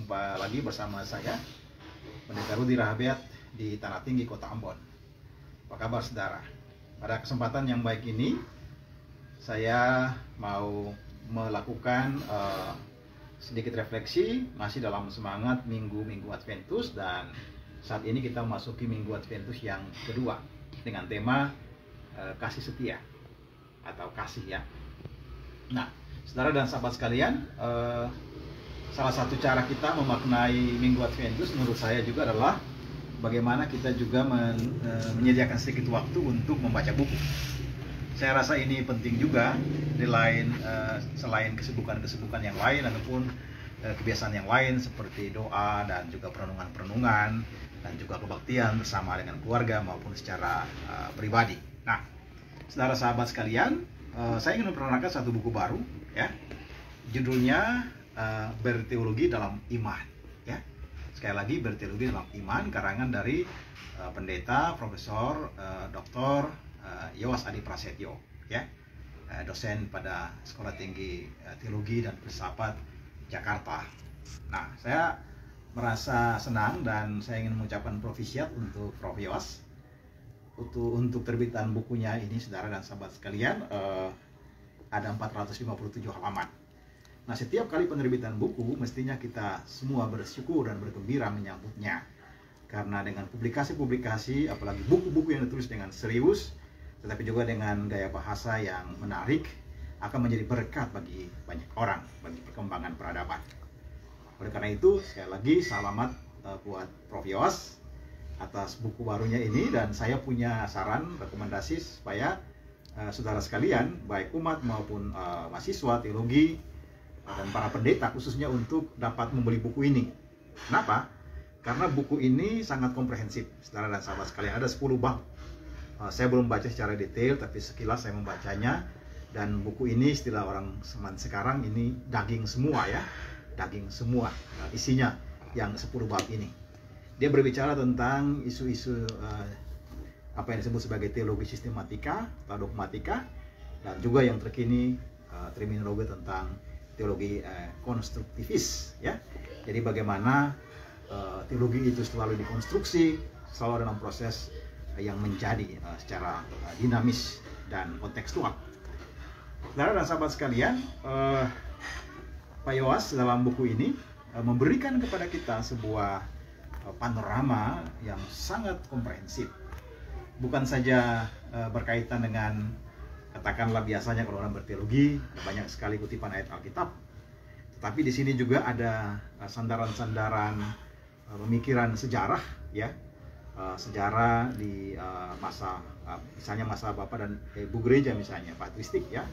Jumpa lagi bersama saya, Pendeta Rudi Rahabiat di Tanah Tinggi, Kota Ambon. Apa kabar saudara? Pada kesempatan yang baik ini, saya mau melakukan sedikit refleksi masih dalam semangat Minggu Adventus, dan saat ini kita memasuki Minggu Adventus yang kedua dengan tema kasih setia atau kasih ya. Nah, saudara dan sahabat sekalian, salah satu cara kita memaknai Minggu Adventus menurut saya juga adalah bagaimana kita juga menyediakan sedikit waktu untuk membaca buku. Saya rasa ini penting juga selain kesibukan-kesibukan yang lain ataupun kebiasaan yang lain seperti doa dan juga perenungan-perenungan dan juga kebaktian bersama dengan keluarga maupun secara pribadi. Nah, saudara sahabat sekalian, saya ingin memperkenalkan satu buku baru ya. Judulnya Berteologi dalam Iman ya. Sekali lagi, Berteologi dalam Iman, karangan dari pendeta Profesor Dr. Yowas Adi Prasetyo ya, dosen pada Sekolah Tinggi Teologi dan Filsafat Jakarta. Nah, saya merasa senang dan saya ingin mengucapkan profisiat untuk Prof. Yowas untuk terbitan bukunya ini, saudara dan sahabat sekalian. Ada 457 halaman. Nah, setiap kali penerbitan buku mestinya kita semua bersyukur dan bergembira menyambutnya, karena dengan publikasi-publikasi, apalagi buku-buku yang ditulis dengan serius tetapi juga dengan gaya bahasa yang menarik, akan menjadi berkat bagi banyak orang, bagi perkembangan peradaban. Oleh karena itu, sekali lagi selamat buat Prof. Yowas atas buku barunya ini, dan saya punya saran, rekomendasi supaya saudara sekalian, baik umat maupun mahasiswa teologi dan para pendeta khususnya, untuk dapat membeli buku ini. Kenapa? Karena buku ini sangat komprehensif, saudara dan sahabat sekalian. Ada 10 bab. Saya belum baca secara detail, tapi sekilas saya membacanya. Dan buku ini, istilah orang zaman sekarang ini, daging semua ya. Daging semua isinya yang 10 bab ini. Dia berbicara tentang isu-isu apa yang disebut sebagai teologi sistematika atau dogmatika, dan juga yang terkini terminologi tentang teologi konstruktivis ya. Jadi bagaimana teologi itu selalu dikonstruksi, selalu dalam proses yang menjadi secara dinamis dan kontekstual. Saudara dan sahabat sekalian, Pak Yowas dalam buku ini memberikan kepada kita sebuah panorama yang sangat komprehensif. Bukan saja berkaitan dengan, katakanlah biasanya kalau orang berteologi banyak sekali kutipan ayat Alkitab, tetapi di sini juga ada sandaran-sandaran pemikiran sejarah ya. Sejarah di masa misalnya masa Bapak dan Ibu Gereja, misalnya patristik ya.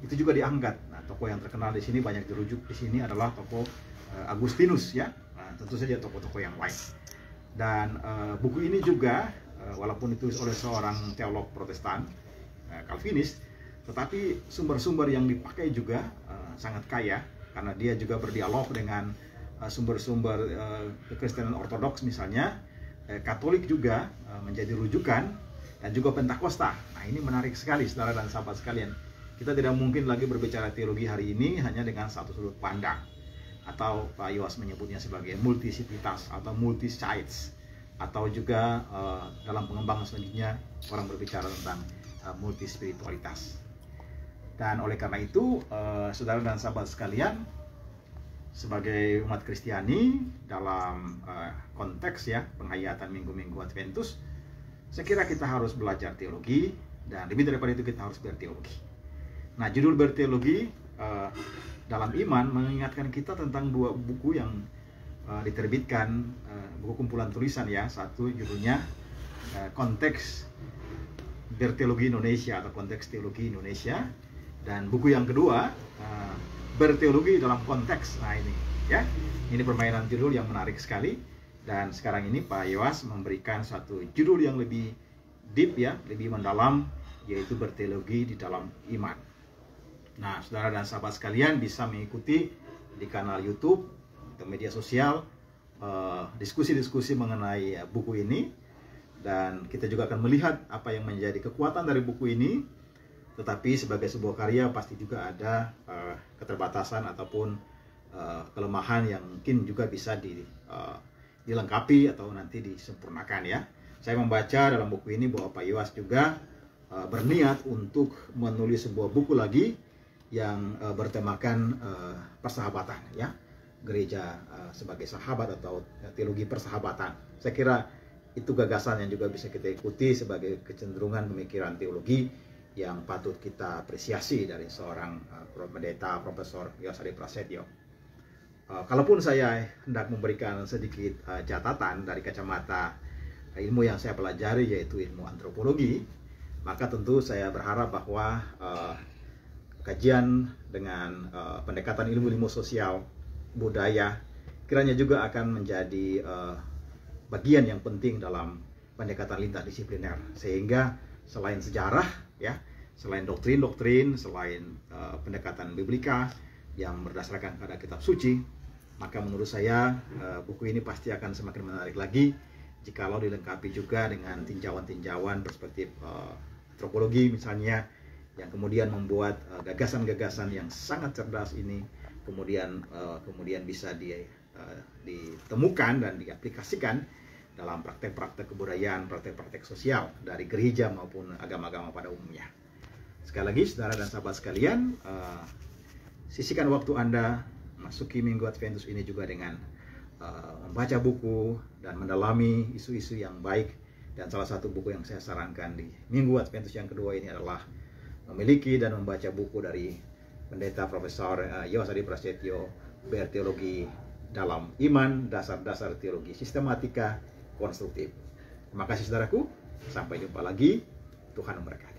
Itu juga diangkat. Nah, tokoh yang terkenal di sini, banyak dirujuk di sini, adalah tokoh Agustinus ya. Nah, tentu saja tokoh-tokoh yang lain. Dan buku ini juga walaupun ditulis oleh seorang teolog Protestan Calvinis, tetapi sumber-sumber yang dipakai juga sangat kaya, karena dia juga berdialog dengan sumber-sumber kekristenan ortodoks misalnya, Katolik juga menjadi rujukan, dan juga Pentakosta. Nah, ini menarik sekali saudara dan sahabat sekalian. Kita tidak mungkin lagi berbicara teologi hari ini hanya dengan satu sudut pandang, atau Pak Yowas menyebutnya sebagai multisitas atau multi-sites, atau juga dalam pengembangan selanjutnya orang berbicara tentang multispiritualitas. Dan oleh karena itu, saudara dan sahabat sekalian, sebagai umat Kristiani dalam konteks ya penghayatan Minggu Adventus, saya kira kita harus belajar teologi, dan lebih daripada itu kita harus berteologi. Nah, judul Berteologi dalam Iman mengingatkan kita tentang 2 buku yang diterbitkan, buku kumpulan tulisan ya. Satu judulnya Konteks Berteologi Indonesia atau Konteks Teologi Indonesia, dan buku yang kedua Berteologi dalam Konteks. Nah, ini ya, ini permainan judul yang menarik sekali. Dan sekarang ini Pak Yowas memberikan satu judul yang lebih deep ya, lebih mendalam, yaitu Berteologi di dalam Iman. Nah, saudara dan sahabat sekalian bisa mengikuti di kanal YouTube atau media sosial diskusi-diskusi mengenai buku ini, dan kita juga akan melihat apa yang menjadi kekuatan dari buku ini. Tetapi sebagai sebuah karya pasti juga ada keterbatasan ataupun kelemahan yang mungkin juga bisa dilengkapi atau nanti disempurnakan ya. Saya membaca dalam buku ini bahwa Pak Yowas juga berniat untuk menulis sebuah buku lagi yang bertemakan persahabatan ya, gereja sebagai sahabat atau teologi persahabatan. Saya kira itu gagasan yang juga bisa kita ikuti sebagai kecenderungan pemikiran teologi yang patut kita apresiasi dari seorang pendeta Profesor Yowas Hadi Prasetyo. Kalaupun saya hendak memberikan sedikit catatan dari kacamata ilmu yang saya pelajari, yaitu ilmu antropologi, maka tentu saya berharap bahwa kajian dengan pendekatan ilmu-ilmu sosial, budaya, kiranya juga akan menjadi bagian yang penting dalam pendekatan lintas disipliner, sehingga selain sejarah ya, selain doktrin-doktrin, selain pendekatan biblika yang berdasarkan pada kitab suci, maka menurut saya buku ini pasti akan semakin menarik lagi jikalau dilengkapi juga dengan tinjauan-tinjauan perspektif antropologi misalnya, yang kemudian membuat gagasan-gagasan yang sangat cerdas ini kemudian bisa ditemukan dan diaplikasikan dalam praktek-praktek kebudayaan, praktek-praktek sosial dari gereja maupun agama-agama pada umumnya. Sekali lagi, saudara dan sahabat sekalian, sisihkan waktu Anda masuki Minggu Adventus ini juga dengan membaca buku dan mendalami isu-isu yang baik. Dan salah satu buku yang saya sarankan di Minggu Adventus yang kedua ini adalah memiliki dan membaca buku dari Pendeta Profesor Yowas Hadi Prasetyo, Berteologi dalam Iman, Dasar-Dasar Teologi Sistematika Konstruktif. Terima kasih saudaraku, sampai jumpa lagi, Tuhan memberkati.